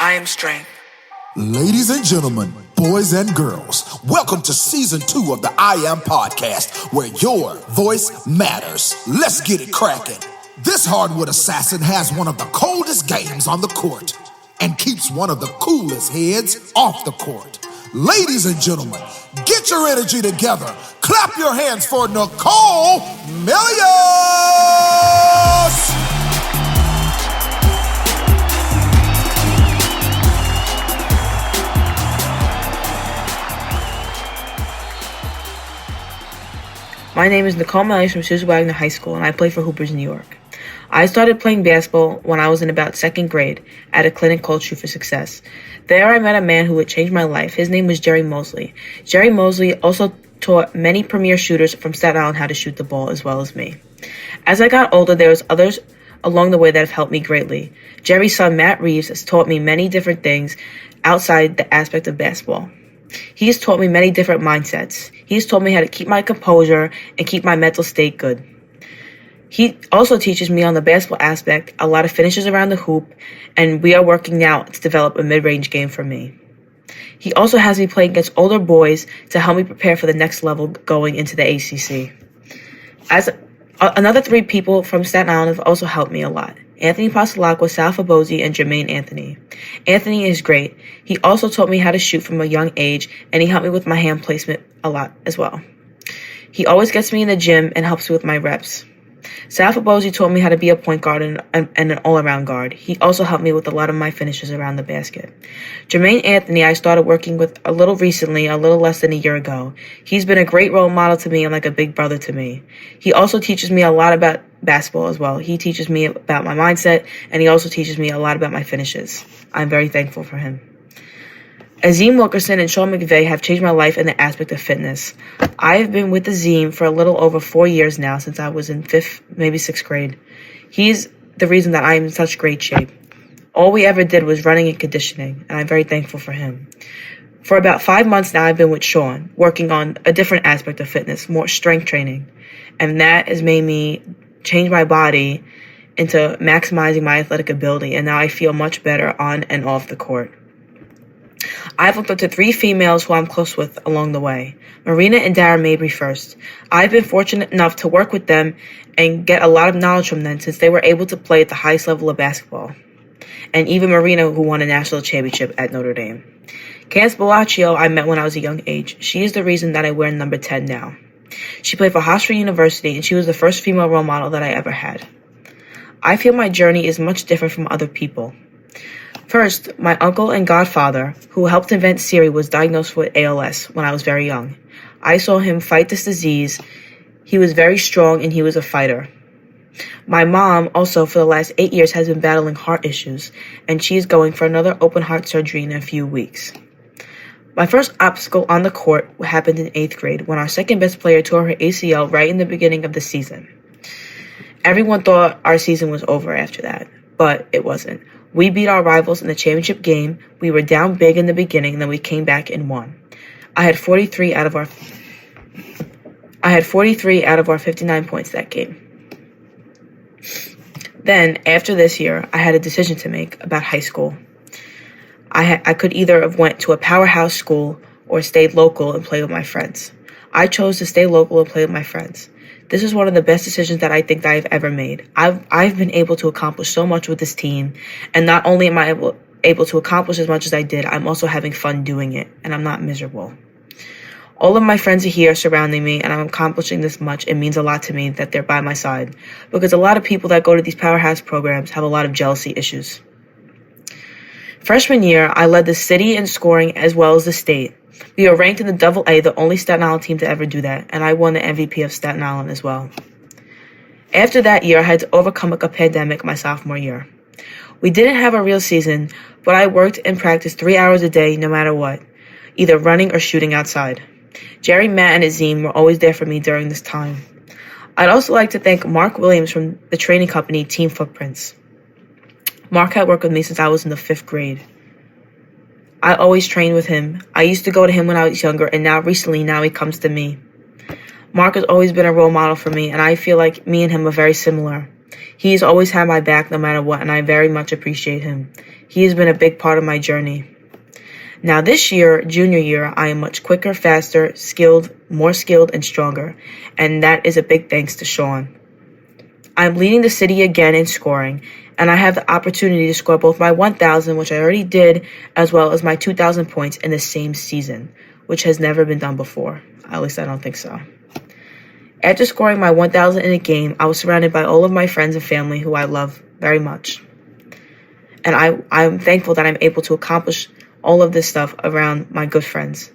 I am strength. Ladies and gentlemen, boys and girls, welcome to season 2 of the I Am Podcast, where your voice matters. Let's get it cracking. This hardwood assassin has one of the coldest games on the court and keeps one of the coolest heads off the court. Ladies and gentlemen, get your energy together. Clap your hands for Nicole Melious! My name is Nicole Melious from Susan Wagner High School, and I play for Hoopers, New York. I started playing basketball when I was in about second grade at a clinic called Shoot for Success. There I met a man who would change my life. His name was Jerry Mosley. Jerry Mosley also taught many premier shooters from Staten Island how to shoot the ball as well as me. As I got older, there was others along the way that have helped me greatly. Jerry's son, Matt Reeves, has taught me many different things outside the aspect of basketball. He has taught me many different mindsets. He has taught me how to keep my composure and keep my mental state good. He also teaches me on the basketball aspect a lot of finishes around the hoop, and we are working now to develop a mid-range game for me. He also has me play against older boys to help me prepare for the next level going into the ACC. Another 3 people from Staten Island have also helped me a lot. Anthony Passalacqua, Sal Fabosi, and Jermaine Anthony. Anthony is great. He also taught me how to shoot from a young age, and he helped me with my hand placement a lot as well. He always gets me in the gym and helps me with my reps. Sal Fabosi taught me how to be a point guard and an all-around guard. He also helped me with a lot of my finishes around the basket. Jermaine Anthony, I started working with a little recently, a little less than a year ago. He's been a great role model to me and like a big brother to me. He also teaches me a lot about basketball as well. He teaches me about my mindset, and he also teaches me a lot about my finishes. I'm very thankful for him. Azim Wilkerson and Sean McVeigh have changed my life in the aspect of fitness. I have been with Azim for a little over 4 years now, since I was in 5th, maybe 6th grade. He's the reason that I am in such great shape. All we ever did was running and conditioning, and I'm very thankful for him. For about 5 months now, I've been with Sean, working on a different aspect of fitness, more strength training. And that has made me change my body into maximizing my athletic ability, and now I feel much better on and off the court. I've looked up to 3 females who I'm close with along the way. Marina and Dara Mabry first. I've been fortunate enough to work with them and get a lot of knowledge from them since they were able to play at the highest level of basketball. And even Marina, who won a national championship at Notre Dame. Candace Bellaccio I met when I was a young age. She is the reason that I wear number 10 now. She played for Hofstra University, and she was the first female role model that I ever had. I feel my journey is much different from other people. First, my uncle and godfather, who helped invent Siri, was diagnosed with ALS when I was very young. I saw him fight this disease. He was very strong, and he was a fighter. My mom also, for the last 8 years, has been battling heart issues, and she is going for another open heart surgery in a few weeks. My first obstacle on the court happened in 8th grade when our second best player tore her ACL right in the beginning of the season. Everyone thought our season was over after that, but it wasn't. We beat our rivals in the championship game. We were down big in the beginning, and then we came back and won. I had 43 out of our 59 points that game. Then, after this year, I had a decision to make about high school. I could either have went to a powerhouse school or stayed local and played with my friends. I chose to stay local and play with my friends. This is one of the best decisions that I think that I've ever made. I've been able to accomplish so much with this team, and not only am I able to accomplish as much as I did, I'm also having fun doing it, and I'm not miserable. All of my friends are here surrounding me, and I'm accomplishing this much. It means a lot to me that they're by my side, because a lot of people that go to these powerhouse programs have a lot of jealousy issues. Freshman year, I led the city in scoring as well as the state. We were ranked in the AA, the only Staten Island team to ever do that, and I won the MVP of Staten Island as well. After that year, I had to overcome a pandemic my sophomore year. We didn't have a real season, but I worked and practiced 3 hours a day no matter what, either running or shooting outside. Jerry, Matt, and Azim were always there for me during this time. I'd also like to thank Mark Williams from the training company Team Footprints. Mark had worked with me since I was in the 5th grade. I always trained with him. I used to go to him when I was younger, and now he comes to me. Mark has always been a role model for me, and I feel like me and him are very similar. He has always had my back no matter what, and I very much appreciate him. He has been a big part of my journey. Now this year, junior year, I am much quicker, faster, more skilled, and stronger, and that is a big thanks to Sean. I'm leading the city again in scoring, and I have the opportunity to score both my 1,000, which I already did, as well as my 2,000 points in the same season, which has never been done before. At least I don't think so. After scoring my 1,000 in a game, I was surrounded by all of my friends and family who I love very much. And I'm thankful that I'm able to accomplish all of this stuff around my good friends.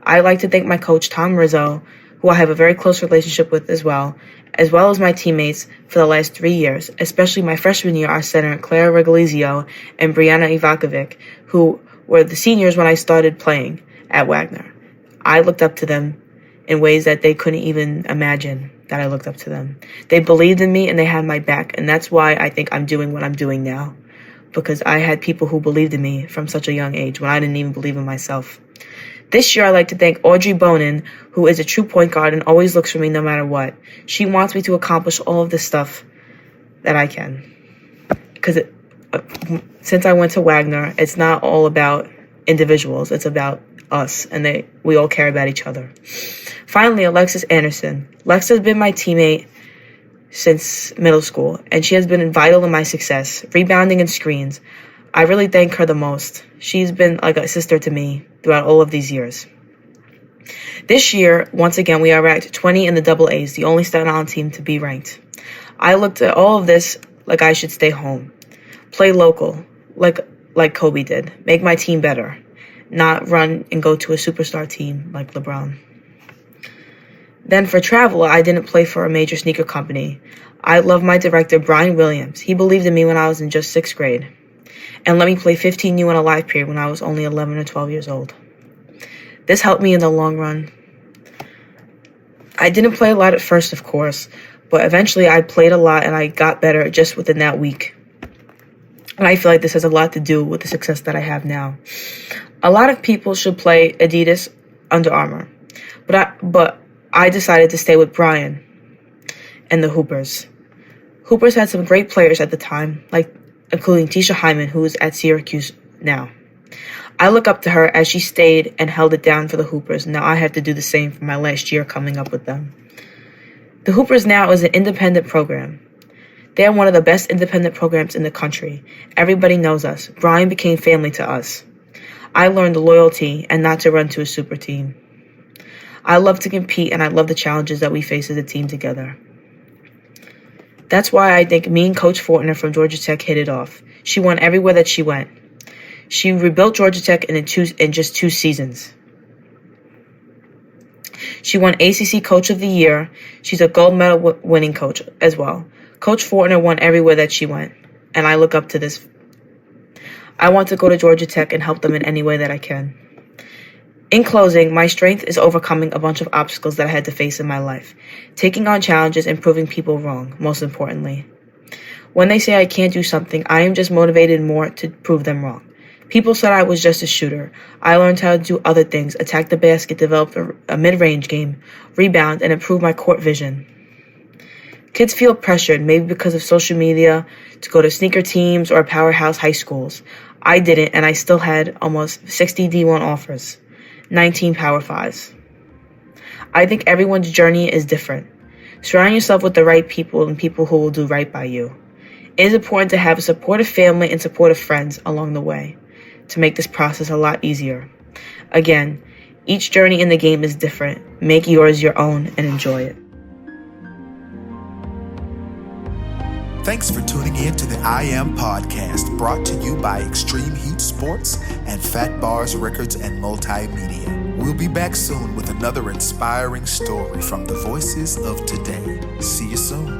I'd like to thank my coach, Tom Rizzo, who I have a very close relationship with as well as my teammates for the last 3 years, especially my freshman year, our center, Clara Regalizio and Brianna Ivakovic, who were the seniors when I started playing at Wagner. I looked up to them in ways that they couldn't even imagine that I looked up to them. They believed in me and they had my back, and that's why I think I'm doing what I'm doing now, because I had people who believed in me from such a young age when I didn't even believe in myself. This year, I'd like to thank Audrey Bonin, who is a true point guard and always looks for me no matter what. She wants me to accomplish all of this stuff that I can. Because since I went to Wagner, it's not all about individuals. It's about us, and we all care about each other. Finally, Alexis Anderson. Lex has been my teammate since middle school, and she has been vital in my success, rebounding and screens. I really thank her the most. She's been like a sister to me throughout all of these years. This year, once again, we are ranked 20 in the double A's, the only Staten Island team to be ranked. I looked at all of this like I should stay home. Play local, like Kobe did. Make my team better. Not run and go to a superstar team like LeBron. Then for travel, I didn't play for a major sneaker company. I love my director, Brian Williams. He believed in me when I was in just 6th grade. And let me play 15U in a live period when I was only 11 or 12 years old. This helped me in the long run. I didn't play a lot at first, of course, but eventually I played a lot and I got better just within that week. And I feel like this has a lot to do with the success that I have now. A lot of people should play Adidas, Under Armour, but I decided to stay with Brian and the Hoopers. Hoopers had some great players at the time, including Tisha Hyman, who is at Syracuse now. I look up to her as she stayed and held it down for the Hoopers. Now I have to do the same for my last year coming up with them. The Hoopers now is an independent program. They are one of the best independent programs in the country. Everybody knows us. Brian became family to us. I learned loyalty and not to run to a super team. I love to compete and I love the challenges that we face as a team together. That's why I think me and Coach Fortner from Georgia Tech hit it off. She won everywhere that she went. She rebuilt Georgia Tech in just 2 seasons. She won ACC Coach of the Year. She's a gold medal winning coach as well. Coach Fortner won everywhere that she went, and I look up to this. I want to go to Georgia Tech and help them in any way that I can. In closing, my strength is overcoming a bunch of obstacles that I had to face in my life, taking on challenges and proving people wrong, most importantly. When they say I can't do something, I am just motivated more to prove them wrong. People said I was just a shooter. I learned how to do other things, attack the basket, develop a mid-range game, rebound, and improve my court vision. Kids feel pressured, maybe because of social media, to go to sneaker teams or powerhouse high schools. I didn't, and I still had almost 60 D1 offers, 19 Power 5s. I think everyone's journey is different. Surround yourself with the right people and people who will do right by you. It is important to have a supportive family and supportive friends along the way to make this process a lot easier. Again, each journey in the game is different. Make yours your own and enjoy it. Thanks for tuning in to the I Am Podcast, brought to you by Extreme Heat Sports and Fat Bars Records and Multimedia. We'll be back soon with another inspiring story from the voices of today. See you soon.